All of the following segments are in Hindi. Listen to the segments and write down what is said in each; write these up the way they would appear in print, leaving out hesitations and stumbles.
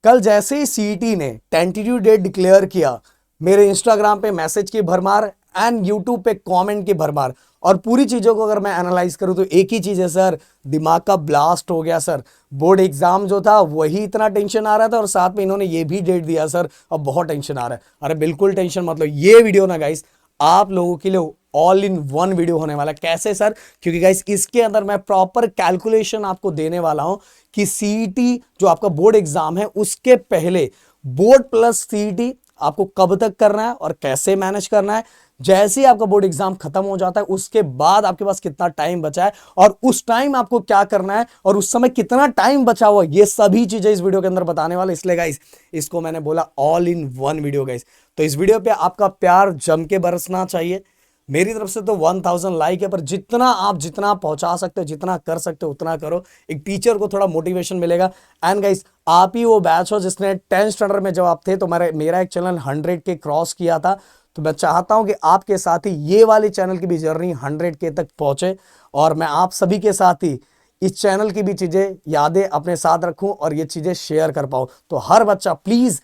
कल जैसे ही सीईटी ने टेंटेटिव डेट डिक्लेयर किया, मेरे इंस्टाग्राम पे मैसेज की भरमार एंड यूट्यूब पे कमेंट की भरमार। और पूरी चीजों को अगर मैं एनालाइज करूं तो एक ही चीज है सर, दिमाग का ब्लास्ट हो गया सर। बोर्ड एग्जाम जो था वही इतना टेंशन आ रहा था और साथ में इन्होंने ये भी डेट दिया सर, अब बहुत टेंशन आ रहा है। अरे बिल्कुल टेंशन मतलब ये वीडियो ना गाइस आप लोगों के लिए ऑल इन वन वीडियो होने वाला है। कैसे सर? क्योंकि गाइस इसके अंदर मैं प्रॉपर कैलकुलेशन आपको देने वाला हूं कि सीईटी जो आपका बोर्ड एग्जाम है उसके पहले बोर्ड प्लस सीईटी आपको कब तक करना है और कैसे मैनेज करना है। जैसे ही आपका बोर्ड एग्जाम खत्म हो जाता है उसके बाद आपके पास कितना टाइम बचा है और उस टाइम आपको क्या करना है और उस समय कितना टाइम बचा हुआ, ये सभी चीजें इस वीडियो के अंदर बताने वाले। इसलिए गाइस इसको मैंने बोला all in one video guys. तो इस वीडियो पे आपका प्यार जम के बरसना चाहिए। मेरी तरफ से तो 1000 लाइक है, पर जितना पहुंचा सकते हो, जितना कर सकते हो उतना करो। एक टीचर को थोड़ा मोटिवेशन मिलेगा। एंड गाइस आप ही वो बैच हो जिसने 10th स्टैंडर्ड में जब आप थे तो मेरा एक चैनल 100 के क्रॉस किया था। तो मैं चाहता हूं कि आपके साथ ही ये वाली चैनल की भी जर्नी 100 के तक पहुंचे और मैं आप सभी के साथ ही इस चैनल की भी चीजें यादें अपने साथ रखूं और ये चीजें शेयर कर पाऊं। तो हर बच्चा प्लीज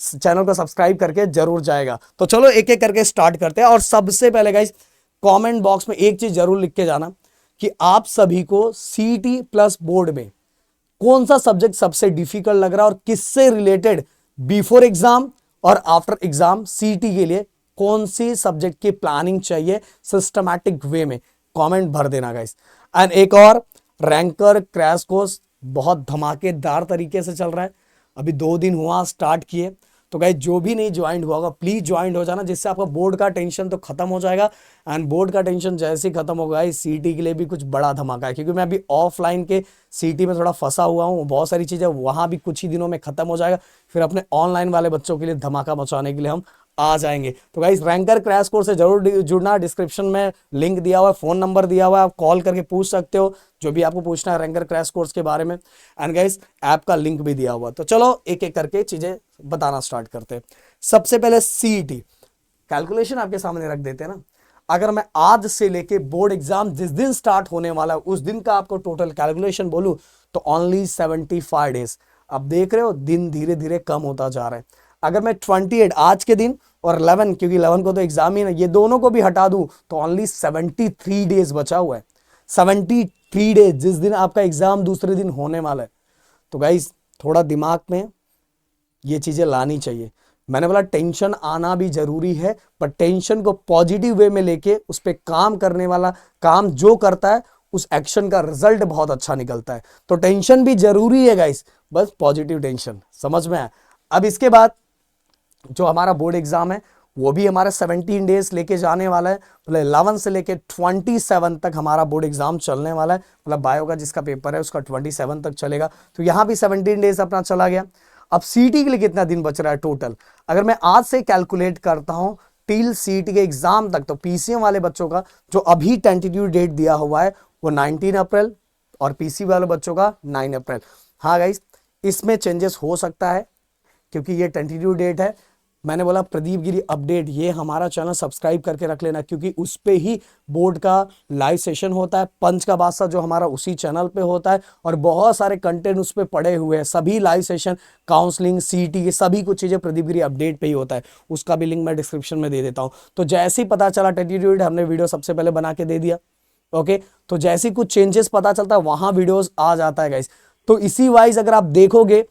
चैनल को सब्सक्राइब करके जरूर जाएगा। तो चलो एक एक करके स्टार्ट करते हैं। और सबसे पहले गाइस कमेंट बॉक्स में एक चीज जरूर लिख के जाना कि आप सभी को सीईटी प्लस बोर्ड में कौन सा सब्जेक्ट सबसे डिफिकल्ट लग रहा है और किससे रिलेटेड बिफोर एग्जाम और आफ्टर एग्जाम सीईटी के लिए कौन सी सब्जेक्ट की प्लानिंग चाहिए सिस्टमैटिक वे में। कमेंट भर देना गाइस। एंड एक और, रैंकर क्रैश कोर्स बहुत धमाकेदार तरीके से चल रहा है। अभी 2 दिन हुआ स्टार्ट किए। तो गाइस जो भी नहीं ज्वाइन हुआ होगा प्लीज ज्वाइन हो जाना, जिससे आपका बोर्ड का टेंशन तो खत्म हो जाएगा। एंड बोर्ड का टेंशन जैसे ही खत्म होगा इस सीईटी के लिए भी कुछ बड़ा धमाका है, क्योंकि मैं अभी ऑफलाइन के सीईटी में थोड़ा फंसा हुआ हूँ। बहुत सारी चीजें वहां भी कुछ ही दिनों में खत्म हो जाएगा, फिर अपने ऑनलाइन वाले बच्चों के लिए धमाका मचाने के लिए हम आ जाएंगे। तो गाइस रैंकर क्रैश कोर्स से जरूर जुड़ना। डिस्क्रिप्शन में लिंक दिया हुआ है, फोन नंबर दिया हुआ है, आप कॉल करके पूछ सकते हो जो भी आपको पूछना है रैंकर क्रैश कोर्स के बारे में। एंड गाइस ऐप का लिंक भी दिया हुआ है। तो चलो एक एक करके चीजें बताना स्टार्ट करते हैं। सबसे पहले सीईटी कैलकुलेशन आपके सामने रख देते हैं ना। अगर मैं आज से लेके बोर्ड एग्जाम जिस दिन स्टार्ट होने वाला है उस दिन का आपको टोटल कैलकुलेशन बोलूं तो ओनली 75 डेज। अब देख रहे हो दिन धीरे धीरे कम होता जा रहा है। अगर मैं 28 आज के दिन और 11, क्योंकि 11 को तो एग्जाम ही ना, ये दोनों को भी हटा दूं तो ओनली 73 डेज बचा हुआ है। 73 डेज, जिस दिन आपका एग्जाम दूसरे दिन होने वाला है। तो गाइस थोड़ा दिमाग में ये चीजें लानी चाहिए। मैंने बोला टेंशन आना भी जरूरी है, पर टेंशन को पॉजिटिव वे में लेके उस पर काम करने वाला, काम जो करता है उस एक्शन का रिजल्ट बहुत अच्छा निकलता है। तो टेंशन भी जरूरी है गाइस, बस पॉजिटिव टेंशन, समझ में आया। अब इसके बाद जो हमारा बोर्ड एग्जाम है वो भी हमारा 17 डेज लेके जाने वाला है। मतलब 11 से लेके 27 तक हमारा बोर्ड एग्जाम चलने वाला है। मतलब बायो का जिसका पेपर है उसका 27 तक चलेगा। तो यहां भी 17 डेज अपना चला गया। अब सीईटी के लिए कितना दिन बच रहा है टोटल, अगर मैं आज से कैलकुलेट करता हूं टिल सीईटी के एग्जाम तक, तो पीसीएम वाले बच्चों का जो अभी टेंटेटिव डेट दिया हुआ है वो 19 अप्रैल और पीसी वाले बच्चों का 9 अप्रैल। हाँ गाइस इसमें चेंजेस हो सकता है क्योंकि ये टेंटेटिव डेट है। मैंने बोला प्रदीप गिरी अपडेट, ये हमारा चैनल सब्सक्राइब करके रख लेना, क्योंकि उस पे ही बोर्ड का लाइव सेशन होता है। पंच का बादशाह जो हमारा उसी चैनल पे होता है और बहुत सारे कंटेंट उस पे पड़े हुए हैं। सभी लाइव सेशन, काउंसलिंग, सीईटी के सभी कुछ चीजें प्रदीप गिरी अपडेट पे ही होता है। उसका भी लिंक मैं डिस्क्रिप्शन में दे देता हूँ। तो जैसे ही पता चला टेंटेटिव डेट, हमने वीडियो सबसे पहले बना के दे दिया। ओके, तो जैसे ही कुछ चेंजेस पता चलता है वहां वीडियोस आ जाता है गाइस। तो इसी वाइज अगर आप देखोगे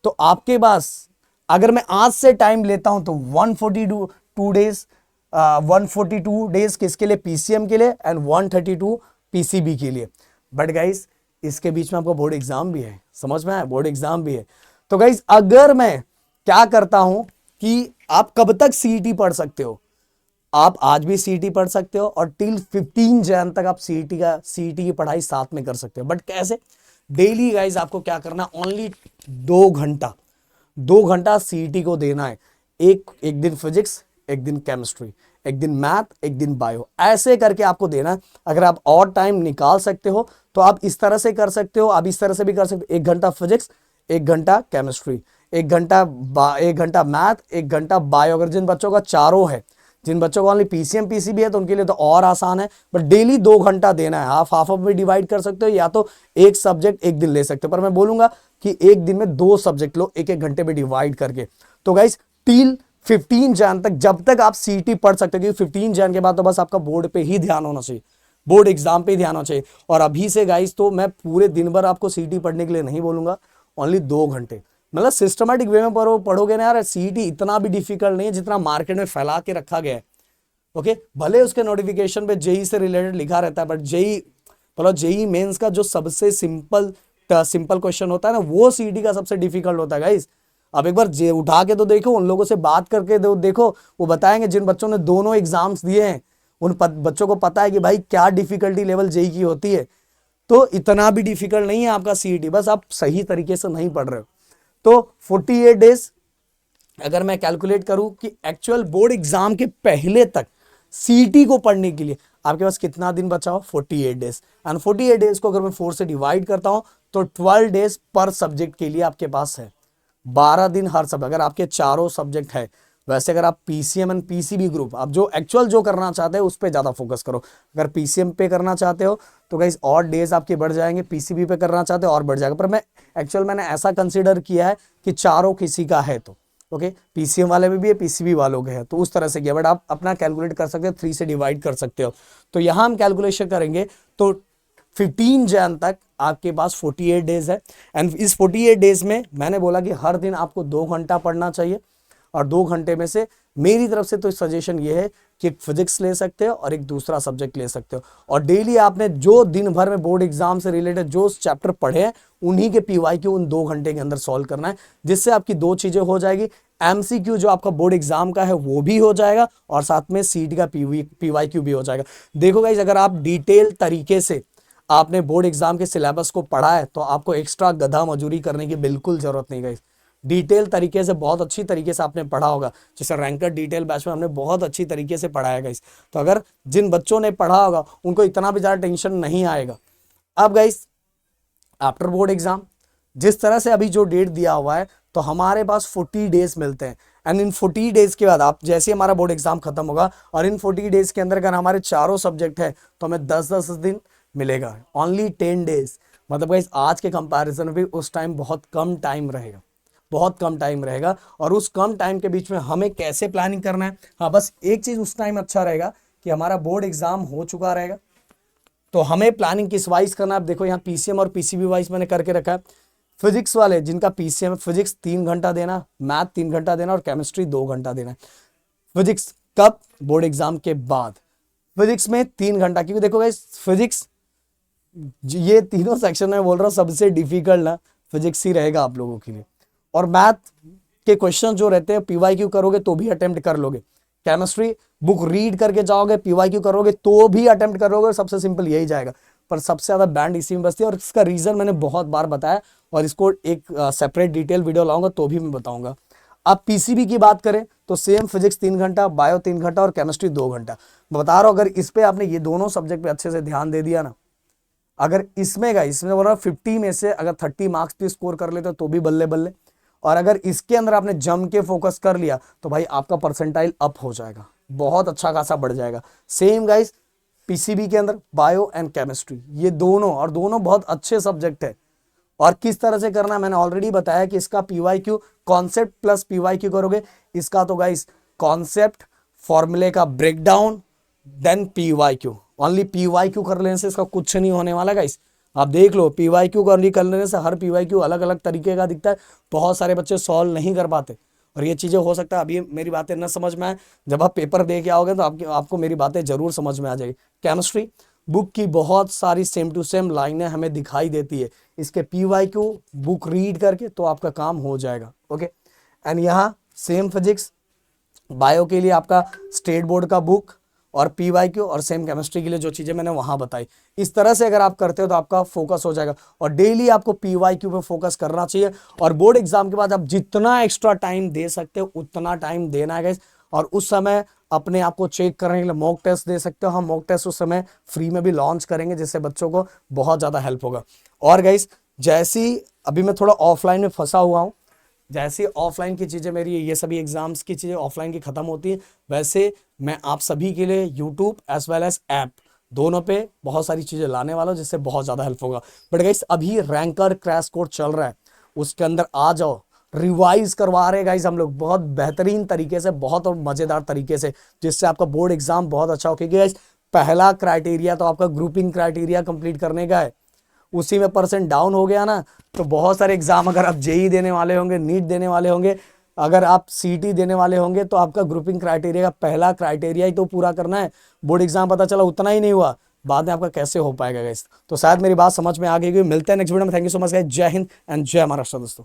तो आपके पास, अगर मैं आज से टाइम लेता हूं तो 142 डेज, 142 डेज किसके लिए, पीसीएम के लिए, एंड 132 पीसीबी के लिए। बट गाइस इसके बीच में आपको बोर्ड एग्जाम भी है, समझ में आया, बोर्ड एग्जाम भी है। तो गाइस अगर मैं क्या करता हूं कि आप कब तक सीईटी पढ़ सकते हो, आप आज भी सीईटी पढ़ सकते हो और टिल 15 जन तक आप सीईटी की पढ़ाई साथ में कर सकते हो। बट कैसे? डेली गाइस आपको क्या करना, ओनली 2 घंटा सीईटी को देना है। एक दिन फिजिक्स, एक दिन केमिस्ट्री, एक दिन मैथ, एक दिन बायो, ऐसे करके आपको देना है। अगर आप और टाइम निकाल सकते हो तो आप इस तरह से कर सकते हो, आप इस तरह से भी कर सकते हो। 1 घंटा फिजिक्स, 1 घंटा केमिस्ट्री, 1 घंटा मैथ, 1 घंटा बायो। अगर जिन बच्चों का चारों है, जिन बच्चों को ओनली पीसीएम पीसीबी है तो उनके लिए तो और आसान है। बट डेली 2 घंटा देना है। हाफ हाफ में डिवाइड कर सकते हो या तो एक सब्जेक्ट एक दिन ले सकते हो। पर मैं बोलूंगा कि एक दिन में 2 सब्जेक्ट लो, एक एक घंटे में डिवाइड करके। तो गाइस टिल 15 जन तक जब तक आप सीईटी पढ़ सकते हो, क्योंकि 15 जन के बाद तो बस आपका बोर्ड पे ही ध्यान होना चाहिए, बोर्ड एग्जाम पे ही ध्यान होना चाहिए। और अभी से गाइस तो मैं पूरे दिन भर आपको सीईटी पढ़ने के लिए नहीं बोलूंगा, ओनली 2 घंटे, मतलब सिस्टमेटिक वे में पढ़ोगे ना यार। सीईटी इतना भी डिफिकल्ट नहीं है जितना मार्केट में फैला के रखा गया है। ओके, भले उसके नोटिफिकेशन पे जेई से रिलेटेड लिखा रहता है, बट जेई मतलब जेई मेंस का जो सबसे सिंपल क्वेश्चन होता है ना, वो सीईटी का सबसे डिफिकल्ट होता है गाइस। अब एक बार जे उठा के तो देखो, उन लोगों से बात करके देखो, वो बताएंगे जिन बच्चों ने दोनों एग्जाम्स दिए हैं, उन बच्चों को पता है कि भाई क्या डिफिकल्टी लेवल जेई की होती है। तो इतना भी डिफिकल्ट नहीं है आपका सीईटी, बस आप सही तरीके से नहीं पढ़ रहे हो। तो 48 डेज अगर मैं कैलकुलेट करूं कि एक्चुअल बोर्ड एग्जाम के पहले तक सीईटी को पढ़ने के लिए आपके पास कितना दिन बचा हो, 48 डेज। एंड 48 डेज को अगर मैं 4 से डिवाइड करता हूं तो 12 डेज पर सब्जेक्ट के लिए आपके पास है, 12 दिन हर सब्जेक्ट, अगर आपके चारों सब्जेक्ट है। वैसे अगर आप पीसीएम एंड पीसीबी ग्रुप, आप जो एक्चुअल जो करना चाहते हो उस पर ज्यादा फोकस करो। अगर पीसीएम पे करना चाहते हो तो गाइस और डेज आपके बढ़ जाएंगे, पीसीबी पे करना चाहते हो और बढ़ जाएगा। पर मैंने ऐसा कंसीडर किया है कि चारों किसी का है, तो ओके, पीसीएम वाले में भी है, पीसीबी वालों के है, तो उस तरह से किया। बट आप अपना कैलकुलेट कर सकते हो, 3 से डिवाइड कर सकते हो। तो यहां हम कैलकुलेशन करेंगे तो 15 जन तक आपके पास 48 डेज है। एंड इस 48 डेज में मैंने बोला कि हर दिन आपको 2 घंटा पढ़ना चाहिए, और 2 घंटे में से मेरी तरफ से तो सजेशन ये है कि एक फिजिक्स ले सकते हो और एक दूसरा सब्जेक्ट ले सकते हो। और डेली आपने जो दिन भर में बोर्ड एग्जाम से रिलेटेड जो चैप्टर पढ़े हैं उन्हीं के पीवाईक्यू उन 2 घंटे के अंदर सॉल्व करना है, जिससे आपकी 2 चीजें हो जाएगी। एमसीक्यू जो आपका बोर्ड एग्जाम का है वो भी हो जाएगा, और साथ में सीटी का पीवाईक्यू भी हो जाएगा। देखो गाइस, अगर आप डिटेल तरीके से आपने बोर्ड एग्जाम के सिलेबस को पढ़ा है तो आपको एक्स्ट्रा गधा मजूरी करने की बिल्कुल जरूरत नहीं गाइस। डिटेल तरीके से, बहुत अच्छी तरीके से आपने पढ़ा होगा, जैसे रैंकर डिटेल बैच में हमने बहुत अच्छी तरीके से पढ़ाया गाइस। तो अगर जिन बच्चों ने पढ़ा होगा उनको इतना भी ज्यादा टेंशन नहीं आएगा। अब गाइस आफ्टर बोर्ड एग्जाम जिस तरह से अभी जो डेट दिया हुआ है, तो हमारे पास 40 डेज मिलते हैं। एंड इन 40 डेज के बाद आप जैसे हमारा बोर्ड एग्जाम खत्म होगा और इन 40 डेज के अंदर अगर हमारे चारों सब्जेक्ट है तो हमें 10-10 दिन मिलेगा, ओनली 10 डेज। मतलब गाइस आज के कंपैरिजन में भी उस टाइम बहुत कम टाइम रहेगा, बहुत कम टाइम रहेगा। और उस कम टाइम के बीच में हमें कैसे प्लानिंग करना है, हाँ बस एक चीज उस टाइम अच्छा रहेगा कि हमारा बोर्ड एग्जाम हो चुका रहेगा, तो हमें प्लानिंग किस वाइज करना है। अब देखो यहाँ पीसीएम और पीसीबी वाइज मैंने करके रखा है। फिजिक्स वाले जिनका पीसीएम, फिजिक्स 3 घंटा देना, मैथ 3 घंटा देना और केमिस्ट्री 2 घंटा देना है। फिजिक्स कब, बोर्ड एग्जाम के बाद। फिजिक्स में 3 घंटा, क्योंकि देखो गाइस फिजिक्स ये तीनों सेक्शन में बोल रहा हूँ सबसे डिफिकल्ट ना फिजिक्स ही रहेगा आप लोगों के लिए। और मैथ के क्वेश्चन जो रहते हैं पीवाईक्यू करोगे तो भी अटेम्प्ट कर लोगे। केमिस्ट्री बुक रीड करके जाओगे, पीवाईक्यू करोगे तो भी अटेम्प्ट करोगे, सबसे सिंपल यही जाएगा। पर सबसे ज्यादा बैंड इसी में बचती है, और इसका रीजन मैंने बहुत बार बताया, और इसको एक सेपरेट डिटेल वीडियो लाऊंगा तो भी मैं बताऊंगा। अब पीसीबी की बात करें तो सेम फिजिक्स 3 घंटा, बायो 3 घंटा और केमिस्ट्री 2 घंटा। मैं बता रहा हूं अगर इस पे आपने ये दोनों सब्जेक्ट पे अच्छे से ध्यान दे दिया ना, अगर इसमें बोल रहा 50 में से अगर 30 मार्क्स भी स्कोर कर लेते तो भी बल्ले बल्ले। और अगर इसके अंदर आपने जम के फोकस कर लिया तो भाई आपका परसेंटाइल अप हो जाएगा, बहुत अच्छा खासा बढ़ जाएगा। सेम गाइस पीसीबी के अंदर बायो एंड केमिस्ट्री, ये दोनों, और दोनों बहुत अच्छे सब्जेक्ट है। और किस तरह से करना है मैंने ऑलरेडी बताया कि इसका पीवाईक्यू कॉन्सेप्ट प्लस पीवाईक्यू करोगे। इसका तो गाइस कॉन्सेप्ट, फॉर्मूले का breakdown, then PYQ. Only PYQ कर लेने से इसका कुछ नहीं होने वाला गाइस। आप देख लो पीवाईक्यू कर लेने से हर पीवाईक्यू अलग अलग तरीके का दिखता है, बहुत सारे बच्चे सॉल्व नहीं कर पाते। और ये चीजें हो सकता है अभी मेरी बातें न समझ में आए, जब आप पेपर दे के आओगे तो आपको मेरी बातें जरूर समझ में आ जाएगी। केमिस्ट्री बुक की बहुत सारी सेम टू सेम लाइनें हमें दिखाई देती है, इसके पीवाईक्यू बुक रीड करके तो आपका काम हो जाएगा। ओके, एंड यहाँ सेम फिजिक्स, बायो के लिए आपका स्टेट बोर्ड का बुक और पीवाईक्यू, और सेम केमिस्ट्री के लिए जो चीजें मैंने वहां बताई। इस तरह से अगर आप करते हो तो आपका फोकस हो जाएगा, और डेली आपको पीवाईक्यू पे फोकस करना चाहिए। और बोर्ड एग्जाम के बाद आप जितना एक्स्ट्रा टाइम दे सकते हो उतना टाइम देना है गाइस। और उस समय अपने आप को चेक करने के लिए मॉक टेस्ट दे सकते हो, हम मॉक टेस्ट उस समय फ्री में भी लॉन्च करेंगे, जिससे बच्चों को बहुत ज्यादा हेल्प होगा। और गाइस जैसी अभी मैं थोड़ा ऑफलाइन में फंसा हुआ हूँ, जैसे ऑफलाइन की चीज़ें मेरी ये सभी एग्जाम्स की चीज़ें ऑफलाइन की खत्म होती है, वैसे मैं आप सभी के लिए YouTube as well as app दोनों पे बहुत सारी चीज़ें लाने वाला हूँ, जिससे बहुत ज़्यादा हेल्प होगा। बट गाइस अभी रैंकर क्रैश कोर्स चल रहा है, उसके अंदर आ जाओ। रिवाइज करवा रहे गाइस हम लोग बहुत बेहतरीन तरीके से, बहुत और मजेदार तरीके से, जिससे आपका बोर्ड एग्जाम बहुत अच्छा हो। क्योंकि गाइस पहला क्राइटेरिया तो आपका ग्रुपिंग क्राइटेरिया कंप्लीट करने का है, उसी में परसेंट डाउन हो गया ना तो बहुत सारे एग्जाम, अगर आप जेई देने वाले होंगे, नीट देने वाले होंगे, अगर आप सीटी देने वाले होंगे, तो आपका ग्रुपिंग क्राइटेरिया का पहला क्राइटेरिया ही तो पूरा करना है। बोर्ड एग्जाम पता चला उतना ही नहीं हुआ, बाद में आपका कैसे हो पाएगा गाइस। तो शायद मेरी बात समझ में आ गई। मिलते हैं नेक्स्ट वीडियो में। Thank you so much guys. जय हिंद एंड जय महाराष्ट्र दोस्तों।